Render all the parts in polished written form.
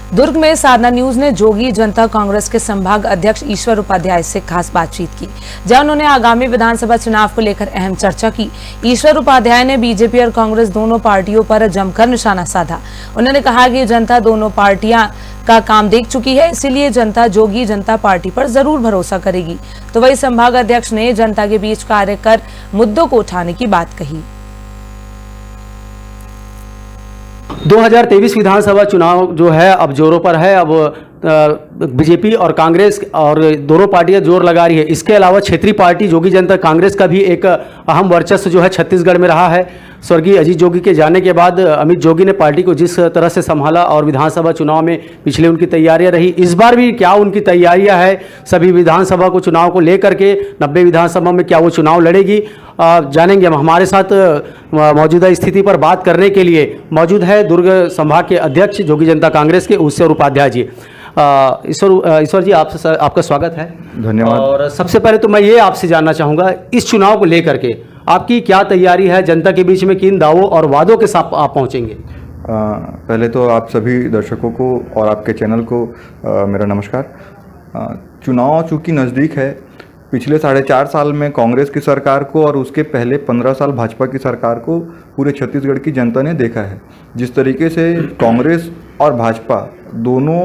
दुर्ग में साधना न्यूज ने जोगी जनता कांग्रेस के संभाग अध्यक्ष ईश्वर उपाध्याय से खास बातचीत की, जहां उन्होंने आगामी विधानसभा चुनाव को लेकर अहम चर्चा की। ईश्वर उपाध्याय ने बीजेपी और कांग्रेस दोनों पार्टियों पर जमकर निशाना साधा। उन्होंने कहा कि जनता दोनों पार्टियां का काम देख चुकी है, इसीलिए जनता जोगी जनता पार्टी पर जरूर भरोसा करेगी। तो वही संभाग अध्यक्ष ने जनता के बीच कार्य कर मुद्दों को उठाने की बात कही। 2023 विधानसभा चुनाव जो है अब जोरों पर है। अब बीजेपी और कांग्रेस और दोनों पार्टियां जोर लगा रही है। इसके अलावा क्षेत्रीय पार्टी जोगी जनता कांग्रेस का भी एक अहम वर्चस्व जो है छत्तीसगढ़ में रहा है। स्वर्गीय अजीत जोगी के जाने के बाद अमित जोगी ने पार्टी को जिस तरह से संभाला और विधानसभा चुनाव में पिछले उनकी तैयारियां रही, इस बार भी क्या उनकी तैयारियां है सभी विधानसभा को चुनाव को लेकर के 90 विधानसभा में क्या वो चुनाव लड़ेगी, जानेंगे हम। हमारे साथ मौजूदा स्थिति पर बात करने के लिए मौजूद है दुर्ग संभाग के अध्यक्ष जोगी जनता कांग्रेस के ईश्वर उपाध्याय जी। ईश्वर जी, आपका स्वागत है। धन्यवाद। और सबसे पहले तो मैं ये आपसे जानना चाहूँगा, इस चुनाव को लेकर के आपकी क्या तैयारी है, जनता के बीच में किन दावों और वादों के साथ आप पहुँचेंगे? पहले तो आप सभी दर्शकों को और आपके चैनल को मेरा नमस्कार। चुनाव चूँकि नज़दीक है, पिछले 4.5 साल में कांग्रेस की सरकार को और उसके पहले 15 साल भाजपा की सरकार को पूरे छत्तीसगढ़ की जनता ने देखा है। जिस तरीके से कांग्रेस और भाजपा दोनों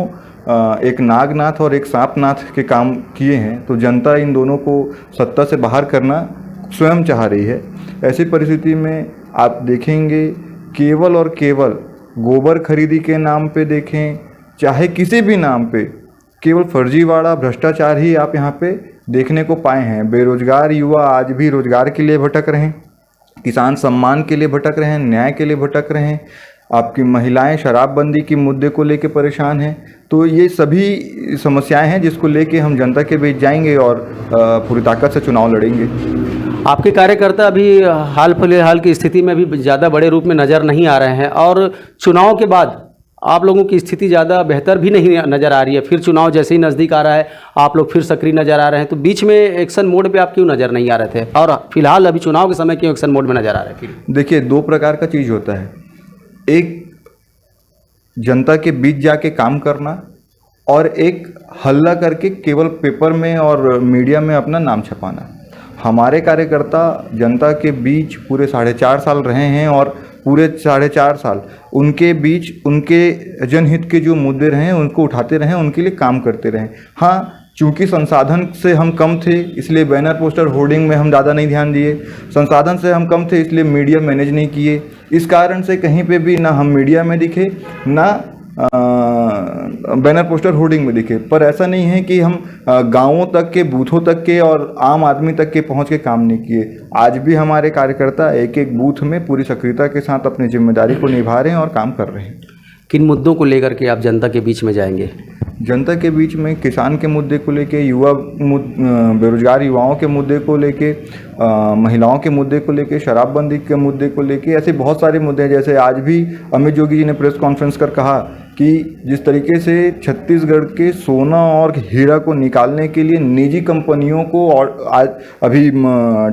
एक नागनाथ और एक सांपनाथ के काम किए हैं, तो जनता इन दोनों को सत्ता से बाहर करना स्वयं चाह रही है। ऐसी परिस्थिति में आप देखेंगे केवल और केवल गोबर खरीदी के नाम पे देखें, चाहे किसी भी नाम पे, केवल फर्जीवाड़ा भ्रष्टाचार ही आप यहाँ पे देखने को पाए हैं। बेरोजगार युवा आज भी रोजगार के लिए भटक रहे हैं, किसान सम्मान के लिए भटक रहे हैं, न्याय के लिए भटक रहे हैं, आपकी महिलाएं शराबबंदी की मुद्दे को लेके परेशान हैं। तो ये सभी समस्याएं हैं जिसको लेके हम जनता के बीच जाएंगे और पूरी ताकत से चुनाव लड़ेंगे। आपके कार्यकर्ता अभी हाल फिलहाल की स्थिति में भी ज़्यादा बड़े रूप में नज़र नहीं आ रहे हैं और चुनाव के बाद आप लोगों की स्थिति ज़्यादा बेहतर भी नहीं नज़र आ रही है। फिर चुनाव जैसे ही नज़दीक आ रहा है आप लोग फिर सक्रिय नज़र आ रहे हैं, तो बीच में एक्शन मोड पे आप क्यों नज़र नहीं आ रहे थे और फिलहाल अभी चुनाव के समय क्यों एक्शन मोड में नज़र आ रहे हैं? देखिए, 2 प्रकार का चीज़ होता है, एक जनता के बीच जाके काम करना और एक हल्ला करके केवल पेपर में और मीडिया में अपना नाम छपाना। हमारे कार्यकर्ता जनता के बीच पूरे 4.5 साल रहे हैं और पूरे 4.5 साल उनके बीच उनके जनहित के जो मुद्दे रहे हैं उनको उठाते रहे, उनके लिए काम करते रहे। हाँ, चूँकि संसाधन से हम कम थे इसलिए बैनर पोस्टर होर्डिंग में हम ज़्यादा नहीं ध्यान दिए, संसाधन से हम कम थे इसलिए मीडिया मैनेज नहीं किए। इस कारण से कहीं पे भी ना हम मीडिया में दिखे ना बैनर पोस्टर होर्डिंग में दिखे। पर ऐसा नहीं है कि हम गांवों तक के, बूथों तक के और आम आदमी तक के पहुंच के काम नहीं किए। आज भी हमारे कार्यकर्ता एक एक बूथ में पूरी सक्रियता के साथ अपनी जिम्मेदारी को निभा रहे हैं और काम कर रहे हैं। किन मुद्दों को लेकर के आप जनता के बीच में जाएंगे? जनता के बीच में किसान के मुद्दे को लेके, बेरोजगार युवाओं के मुद्दे को लेके, महिलाओं के मुद्दे को लेके, शराबबंदी के मुद्दे को लेके, ऐसे बहुत सारे मुद्दे हैं। जैसे आज भी अमित जोगी जी ने प्रेस कॉन्फ्रेंस कर कहा कि जिस तरीके से छत्तीसगढ़ के सोना और हीरा को निकालने के लिए निजी कंपनियों को और आज अभी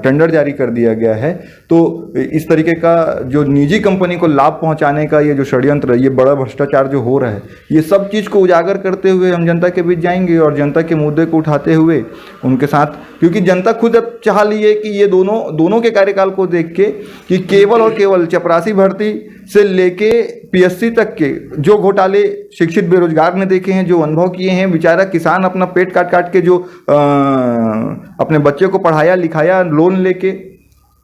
टेंडर जारी कर दिया गया है, तो इस तरीके का जो निजी कंपनी को लाभ पहुंचाने का ये जो षड्यंत्र, ये बड़ा भ्रष्टाचार जो हो रहा है, ये सब चीज़ को उजागर करते हुए हम जनता के बीच जाएंगे और जनता के मुद्दे को उठाते हुए उनके साथ, क्योंकि जनता खुद अब चाह ली है कि ये दोनों के कार्यकाल को देख के कि केवल और केवल चपरासी भर्ती से लेके पीएससी तक के जो घोटाले शिक्षित बेरोजगार ने देखे हैं, जो अनुभव किए हैं, बेचारा किसान अपना पेट काट काट के जो अपने बच्चे को पढ़ाया लिखाया लोन लेके,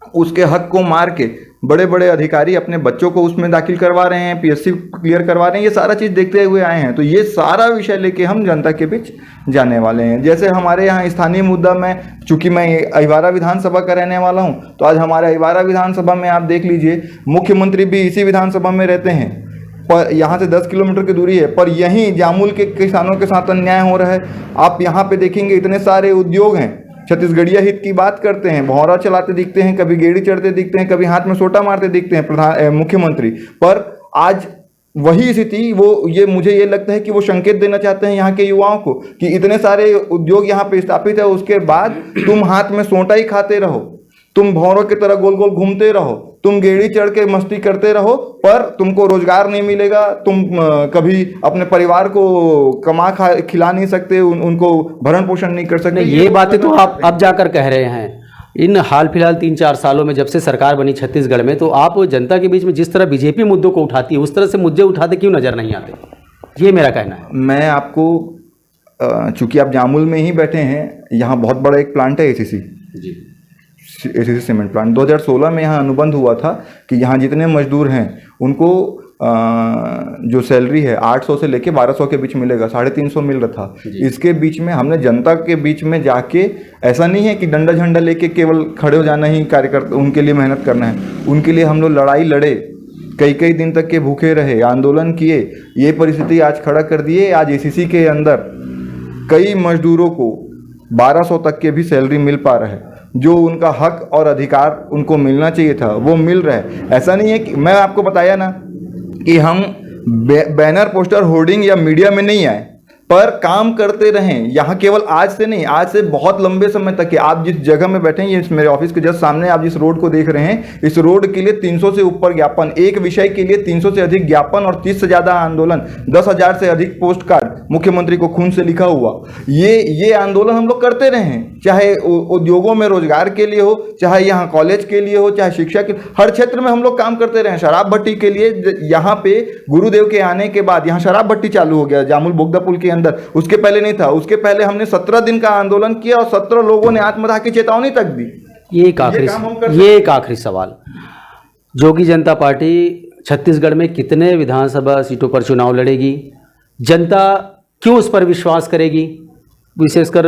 उसके हक को मार के बड़े बड़े अधिकारी अपने बच्चों को उसमें दाखिल करवा रहे हैं, पीएससी क्लियर करवा रहे हैं, ये सारा चीज़ देखते हुए आए हैं। तो ये सारा विषय लेके हम जनता के बीच जाने वाले हैं। जैसे हमारे यहाँ स्थानीय मुद्दा में, चूंकि मैं अहिवारा विधानसभा का रहने वाला हूँ, तो आज हमारे अहिवारा विधानसभा में आप देख लीजिए, मुख्यमंत्री भी इसी विधानसभा में रहते हैं, पर यहाँ से 10 किलोमीटर की दूरी है, पर यहीं जामुल के किसानों के साथ अन्याय हो रहा है। आप यहाँ पे देखेंगे इतने सारे उद्योग हैं, छत्तीसगढ़िया हित की बात करते हैं, भौरा चलाते दिखते हैं, कभी गेड़ी चढ़ते दिखते हैं, कभी हाथ में सोटा मारते दिखते हैं मुख्यमंत्री, पर आज वही स्थिति मुझे ये लगता है कि वो संकेत देना चाहते हैं यहाँ के युवाओं को कि इतने सारे उद्योग यहाँ पे स्थापित है, उसके बाद तुम हाथ में सोटा ही खाते रहो, तुम भौरों की तरह गोल गोल घूमते रहो, तुम गेड़ी चढ़ के मस्ती करते रहो, पर तुमको रोजगार नहीं मिलेगा, तुम कभी अपने परिवार को खिला नहीं सकते, उनको भरण पोषण नहीं कर सकते। नहीं, ये बातें तो आप अब जाकर कह रहे हैं। इन हाल फिलहाल 3-4 सालों में जब से सरकार बनी छत्तीसगढ़ में, तो आप जनता के बीच में जिस तरह बीजेपी मुद्दों को उठाती है उस तरह से मुद्दे उठाते क्यों नजर नहीं आते? ये मेरा कहना है। मैं आपको चूंकि आप जामुल में ही बैठे हैं, यहाँ बहुत बड़ा एक प्लांट है एसीसी सीमेंट प्लांट। 2016 में यहाँ अनुबंध हुआ था कि यहाँ जितने मजदूर हैं उनको जो सैलरी है 800 से लेके 1200 के बीच मिलेगा, 350 मिल रहा था। इसके बीच में हमने जनता के बीच में जाके, ऐसा नहीं है कि डंडा झंडा लेके केवल खड़े हो जाना ही कार्यकर्ता, उनके लिए मेहनत करना है, उनके लिए हम लोग लड़ाई लड़े, कई दिन तक के भूखे रहे, आंदोलन किए, ये परिस्थिति आज खड़ा कर दिए। आज एसीसी के अंदर कई मजदूरों को 1200 तक के भी सैलरी मिल पा रहा है। जो उनका हक और अधिकार उनको मिलना चाहिए था वो मिल रहा है। ऐसा नहीं है कि मैं आपको बताया ना कि हम बैनर पोस्टर होर्डिंग या मीडिया में नहीं आए, पर काम करते रहें। यहाँ केवल आज से नहीं, आज से बहुत लंबे समय तक के, आप जिस जगह में बैठे हैं, ये मेरे ऑफिस के जस्ट सामने आप जिस रोड को देख रहे हैं, इस रोड के लिए 300 से ऊपर ज्ञापन, एक विषय के लिए 300 से अधिक ज्ञापन और 30 से ज़्यादा आंदोलन, 10,000 से अधिक पोस्ट कार्ड मुख्यमंत्री को खून से लिखा हुआ, ये आंदोलन हम लोग करते रहे हैं। चाहे उद्योगों में रोजगार के लिए हो, चाहे यहाँ कॉलेज के लिए हो, चाहे शिक्षा के, हर क्षेत्र में हम लोग काम करते रहे। शराब भट्टी के लिए यहाँ पे गुरुदेव के आने के बाद यहाँ शराब भट्टी चालू हो गया जामुल बोगदा पुल के अंदर, उसके पहले नहीं था। उसके पहले हमने 17 दिन का आंदोलन किया और 17 लोगों ने आत्मदाह की चेतावनी तक दी। ये एक आखिरी सवाल, जोगी जनता पार्टी छत्तीसगढ़ में कितने विधानसभा सीटों पर चुनाव लड़ेगी? जनता क्यों उस पर विश्वास करेगी? विशेषकर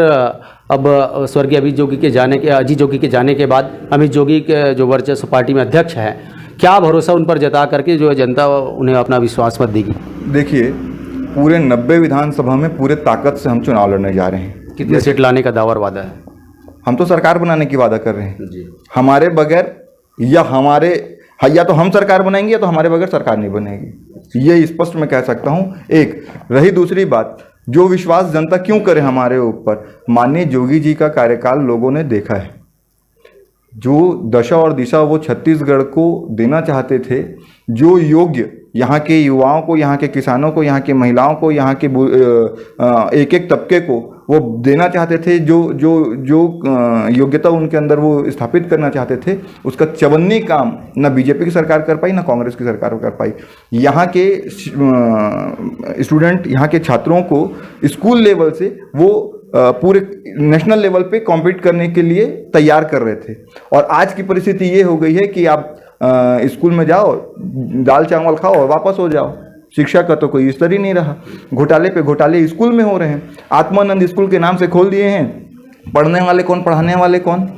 अब स्वर्गीय अजीत जोगी के जाने के बाद अमित जोगी के जो वर्चस्व पार्टी में अध्यक्ष हैं, क्या भरोसा उन पर जता करके जो जनता उन्हें अपना विश्वास मत देगी? देखिए, पूरे 90 विधानसभा में पूरे ताकत से हम चुनाव लड़ने जा रहे हैं। कितने सीट लाने का दावा और वादा है? हम तो सरकार बनाने की वादा कर रहे हैं जी। हमारे बगैर या तो हम सरकार बनाएंगे या तो हमारे बगैर सरकार नहीं बनेगी, ये स्पष्ट मैं कह सकता हूं। एक रही दूसरी बात, जो विश्वास जनता क्यों करे हमारे ऊपर, माननीय जोगी जी का कार्यकाल लोगों ने देखा है। जो दशा और दिशा वो छत्तीसगढ़ को देना चाहते थे, जो योग्य यहाँ के युवाओं को, यहाँ के किसानों को, यहाँ के महिलाओं को, यहाँ के एक एक तबके को वो देना चाहते थे, जो योग्यता उनके अंदर वो स्थापित करना चाहते थे, उसका चवन्नी काम ना बीजेपी की सरकार कर पाई, ना कांग्रेस की सरकार कर पाई। यहाँ के स्टूडेंट, यहाँ के छात्रों को स्कूल लेवल से वो पूरे नेशनल लेवल पे कॉम्पीट करने के लिए तैयार कर रहे थे। और आज की परिस्थिति ये हो गई है कि आप स्कूल में जाओ, दाल चावल खाओ और वापस हो जाओ। शिक्षा का तो कोई स्तर ही नहीं रहा। घोटाले पे घोटाले स्कूल में हो रहे हैं। आत्मानंद स्कूल के नाम से खोल दिए हैं, पढ़ने वाले कौन, पढ़ाने वाले कौन?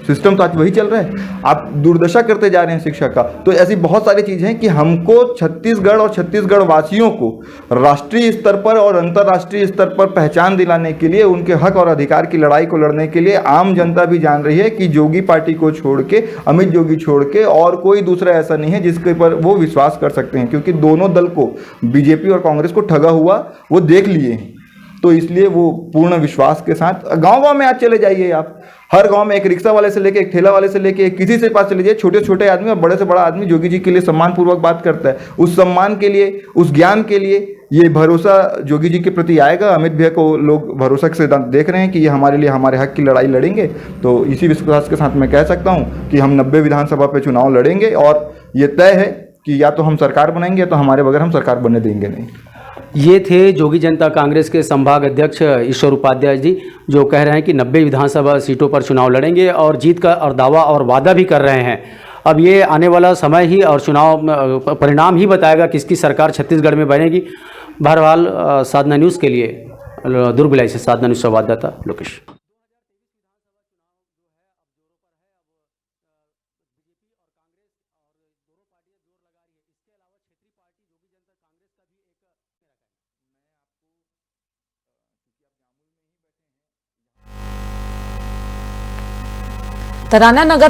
सिस्टम तो आज वही चल रहा है। आप दुर्दशा करते जा रहे हैं शिक्षा का। तो ऐसी बहुत सारी चीज़ें हैं कि हमको छत्तीसगढ़ और छत्तीसगढ़ वासियों को राष्ट्रीय स्तर पर और अंतर्राष्ट्रीय स्तर पर पहचान दिलाने के लिए, उनके हक और अधिकार की लड़ाई को लड़ने के लिए आम जनता भी जान रही है कि जोगी पार्टी को छोड़ के, अमित जोगी छोड़ के और कोई दूसरा ऐसा नहीं है जिसके पर वो विश्वास कर सकते हैं, क्योंकि दोनों दल को, बीजेपी और कांग्रेस को ठगा हुआ वो देख लिए हैं। तो इसलिए वो पूर्ण विश्वास के साथ गांव-गांव में आज चले जाइए आप, हर गांव में एक रिक्शा वाले से लेके, एक ठेला वाले से लेके, किसी से पास चले जाइए, छोटे छोटे आदमी और बड़े से बड़ा आदमी जोगी जी के लिए सम्मान पूर्वक बात करता है। उस सम्मान के लिए, उस ज्ञान के लिए ये भरोसा जोगी जी के प्रति आएगा। अमित भैया को लोग भरोसा के साथ देख रहे हैं कि ये हमारे लिए हमारे हक की लड़ाई लड़ेंगे। तो इसी विश्वास के साथ मैं कह सकता हूँ कि हम 90 विधानसभा पे चुनाव लड़ेंगे और ये तय है कि या तो हम सरकार बनाएंगे या तो हमारे बगैर हम सरकार बनने देंगे नहीं। ये थे जोगी जनता कांग्रेस के संभाग अध्यक्ष ईश्वर उपाध्याय जी, जो कह रहे हैं कि 90 विधानसभा सीटों पर चुनाव लड़ेंगे और जीत का और दावा और वादा भी कर रहे हैं। अब ये आने वाला समय ही और चुनाव परिणाम ही बताएगा किसकी सरकार छत्तीसगढ़ में बनेगी। बहरहाल साधना न्यूज़ के लिए दुर्ग भिलाई से साधना न्यूज़ संवाददाता लोकेश। तराना नगर